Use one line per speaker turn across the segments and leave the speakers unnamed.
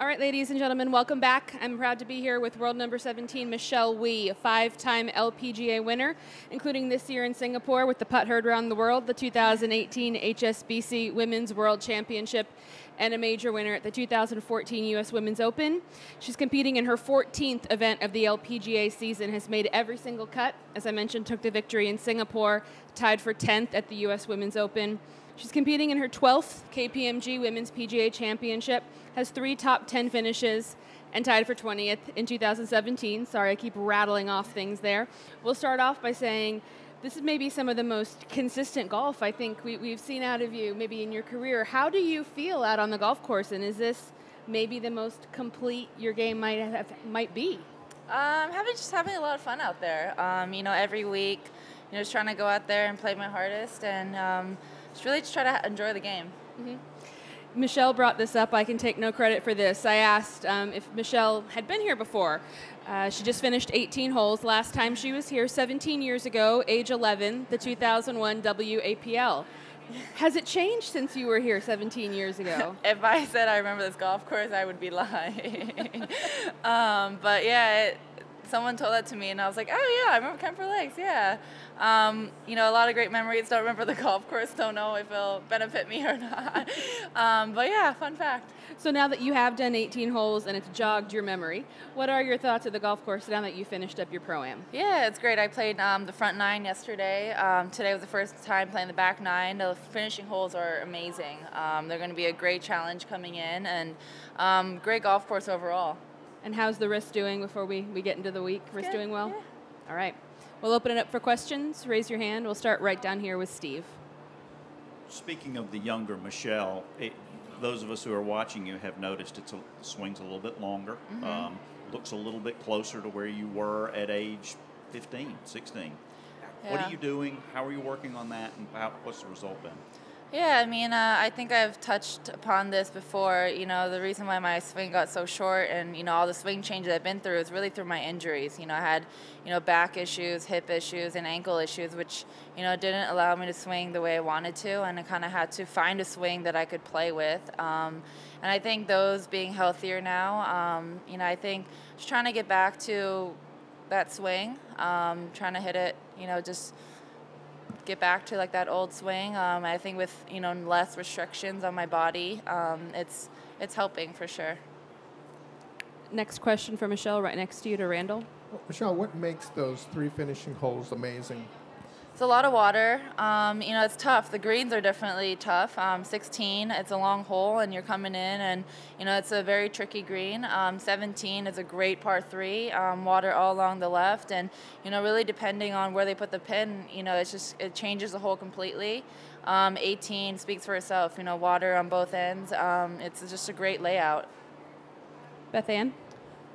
All right, ladies and gentlemen, welcome back. I'm proud to be here with world number 17, Michelle Wie, a 5-time LPGA winner, including this year in Singapore with the putt heard around the world, the 2018 HSBC Women's World Championship, and a major winner at the 2014 U.S. Women's Open. She's competing in her 14th event of the LPGA season, has made every single cut. As I mentioned, took the victory in Singapore, tied for 10th at the U.S. Women's Open. She's competing in her 12th KPMG Women's PGA Championship, has 3 top 10 finishes, and tied for 20th in 2017. Sorry, I keep rattling off things there. We'll start off by saying this is maybe some of the most consistent golf I think we've seen out of you maybe in your career. How do you feel out on the golf course, and is this maybe the most complete your game might be?
Just having a lot of fun out there. Every week, just trying to go out there and play my hardest, and just try to enjoy the game.
Mm-hmm. Michelle brought this up. I can take no credit for this. I asked if Michelle had been here before. She just finished 18 holes. Last time she was here 17 years ago, age 11, the 2001 WAPL. Has it changed since you were here 17 years ago?
If I said I remember this golf course, I would be lying. But yeah, someone told that to me, and I was like, oh yeah, I remember Kemper Lakes, yeah. A lot of great memories. Don't remember the golf course. Don't know if it'll benefit me or not. But yeah, fun fact.
So now that you have done 18 holes and it's jogged your memory, what are your thoughts of the golf course now that you finished up your Pro-Am?
Yeah, it's great. I played the front 9 yesterday. Today was the first time playing the back 9. The finishing holes are amazing. They're going to be a great challenge coming in, and great golf course overall.
And how's the wrist doing before we get into the week? Wrist doing well?
Yeah.
All right. We'll open it up for questions. Raise your hand. We'll start right down here with Steve.
Speaking of the younger Michelle, those of us who are watching you have noticed the swing's a little bit longer.
Mm-hmm.
Looks a little bit closer to where you were at age 15, 16.
Yeah.
What are you doing? How are you working on that? And what's the result been?
Yeah, I think I've touched upon this before. The reason why my swing got so short and, all the swing changes I've been through is really through my injuries. I had, back issues, hip issues, and ankle issues, which, didn't allow me to swing the way I wanted to, and I kind of had to find a swing that I could play with. And I think those being healthier now, I think just trying to get back to that swing, trying to hit it, just get back to like that old swing. I think with less restrictions on my body, it's helping for sure.
Next question for Michelle, right next to you to Randall.
Well, Michelle, what makes those 3 finishing holes amazing?
It's a lot of water. It's tough. The greens are definitely tough. 16, it's a long hole, and you're coming in, and it's a very tricky green. 17 is a great par 3, water all along the left, and really depending on where they put the pin, it changes the hole completely. 18 speaks for itself. Water on both ends. It's just a great layout.
Beth Ann?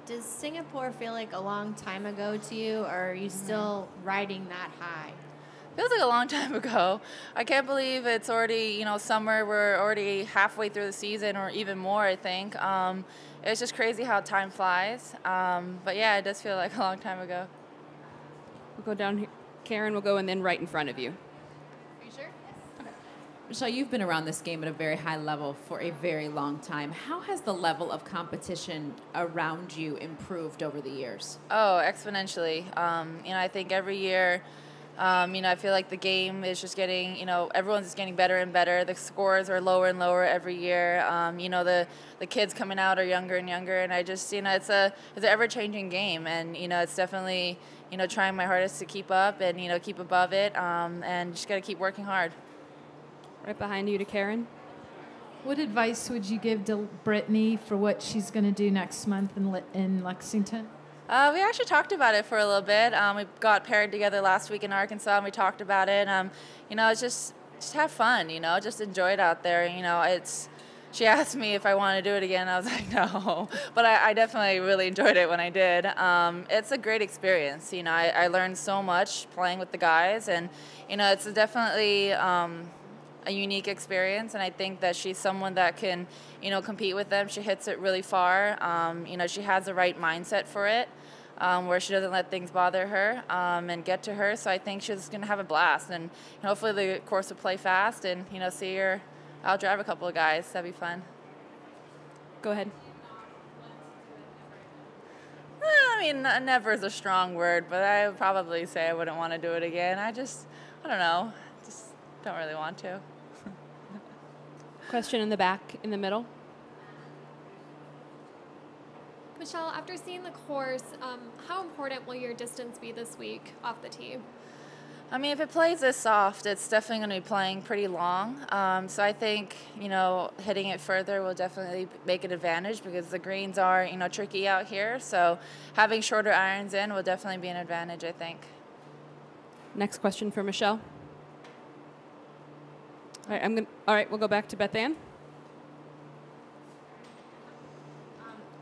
Does Singapore feel like a long time ago to you, or are you still riding that high?
Feels like a long time ago. I can't believe it's already, summer. We're already halfway through the season, or even more, I think. It's just crazy how time flies. But yeah, it does feel like a long time ago.
We'll go down here. Karen will go, and then right in front of you.
Are you sure? Yes.
Okay. Michelle, you've been around this game at a very high level for a very long time. How has the level of competition around you improved over the years?
Oh, exponentially. I think every year, I feel like the game is just getting, everyone's just getting better and better. The scores are lower and lower every year. The kids coming out are younger and younger, and I just, it's an ever-changing game, and it's definitely, trying my hardest to keep up and keep above it, and just got to keep working hard.
Right behind you to Karen.
What advice would you give to Brittany for what she's going to do next month in Lexington?
We actually talked about it for a little bit. We got paired together last week in Arkansas, and we talked about it. It's just have fun, just enjoy it out there. She asked me if I wanted to do it again. I was like, no. But I definitely really enjoyed it when I did. It's a great experience. I learned so much playing with the guys, and, it's definitely a unique experience, and I think that she's someone that can, compete with them. She hits it really far. She has the right mindset for it, where she doesn't let things bother her and get to her. So I think she's going to have a blast, and hopefully the course will play fast, and see her outdrive a couple of guys. That'd be fun.
Go ahead.
I mean, never is a strong word, but I would probably say I wouldn't want to do it again. I don't know, just don't really want to.
Question in the back, in the middle.
Michelle, after seeing the course, how important will your distance be this week off the tee?
I mean, if it plays this soft, it's definitely going to be playing pretty long. So I think, hitting it further will definitely make an advantage because the greens are, tricky out here. So having shorter irons in will definitely be an advantage, I think.
Next question for Michelle. All right, we'll go back to Beth Ann.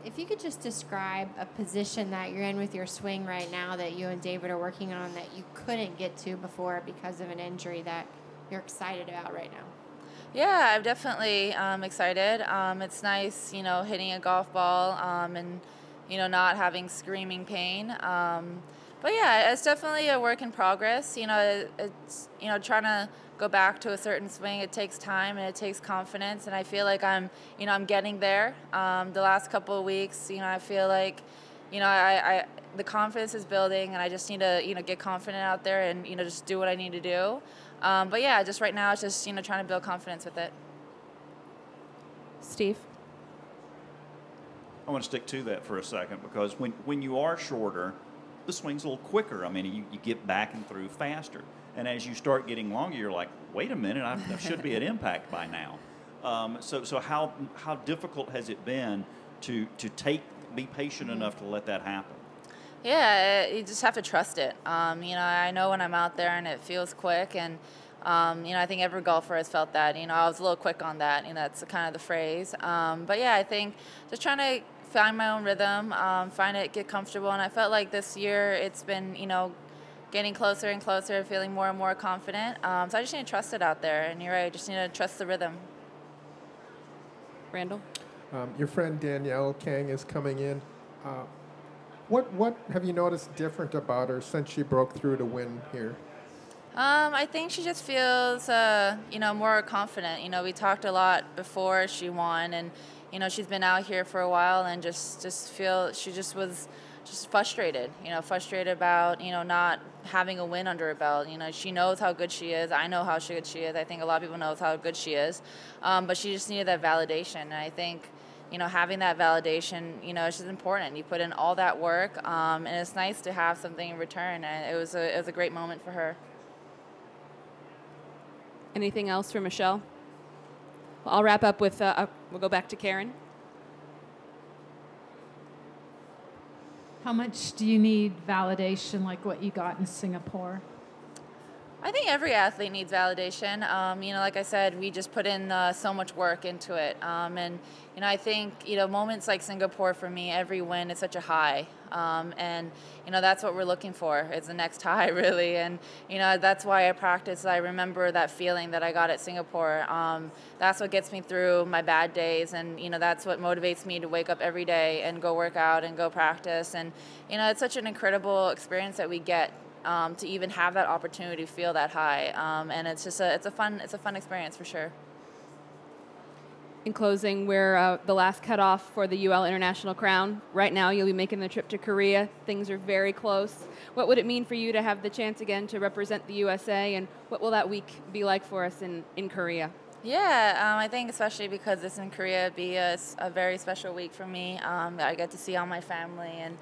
If you could just describe a position that you're in with your swing right now that you and David are working on that you couldn't get to before because of an injury that you're excited about right now.
Yeah, I'm definitely excited. It's nice, hitting a golf ball and, not having screaming pain. But yeah, it's definitely a work in progress. It's, trying to go back to a certain swing, it takes time and it takes confidence. And I feel like I'm getting there. The last couple of weeks, I feel like, the confidence is building and I just need to, get confident out there and, just do what I need to do. But yeah, just right now it's just, trying to build confidence with it.
Steve?
I want to stick to that for a second because when you are shorter, the swing's a little quicker. I mean, you get back and through faster. And as you start getting longer, you're like, wait a minute, I should be at impact by now. So how difficult has it been to be patient enough to let that happen?
Yeah, you just have to trust it. I know when I'm out there and it feels quick, and I think every golfer has felt that. I was a little quick on that. That's kind of the phrase. But yeah, I think just trying to find my own rhythm, get comfortable, and I felt like this year it's been, getting closer and closer, feeling more and more confident. So I just need to trust it out there, and you're right, I just need to trust the rhythm.
Randall?
Your friend Danielle King is coming in. What have you noticed different about her since she broke through to win here?
I think she just feels, more confident. We talked a lot before she won, and she's been out here for a while, and just feel she just was just frustrated. Frustrated about not having a win under her belt. She knows how good she is. I know how good she is. I think a lot of people know how good she is, but she just needed that validation. And I think having that validation, it's just important. You put in all that work, and it's nice to have something in return. And it was a great moment for her.
Anything else for Michelle? Well, I'll wrap up with, we'll go back to Karen.
How much do you need validation like what you got in Singapore?
I think every athlete needs validation. Like I said, we just put in so much work into it. And I think, moments like Singapore for me, every win is such a high. And that's what we're looking for. It's the next high, really. And, that's why I practice. I remember that feeling that I got at Singapore. That's what gets me through my bad days. And, that's what motivates me to wake up every day and go work out and go practice. And, it's such an incredible experience that we get. To even have that opportunity to feel that high, and it's just a fun experience for sure.
In closing, we're the last cutoff for the UL International Crown. Right now, you'll be making the trip to Korea. Things are very close. What would it mean for you to have the chance again to represent the USA, and what will that week be like for us in Korea?
Yeah, I think especially because it's in Korea, it'd be a very special week for me. I get to see all my family, and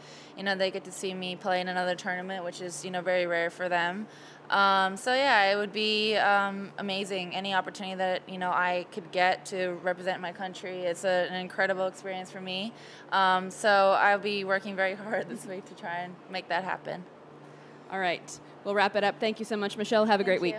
they get to see me play in another tournament, which is very rare for them. So yeah, it would be amazing. Any opportunity that I could get to represent my country, it's an incredible experience for me. So I'll be working very hard this week to try and make that happen.
All right, we'll wrap it up. Thank you so much, Michelle. Have a great week.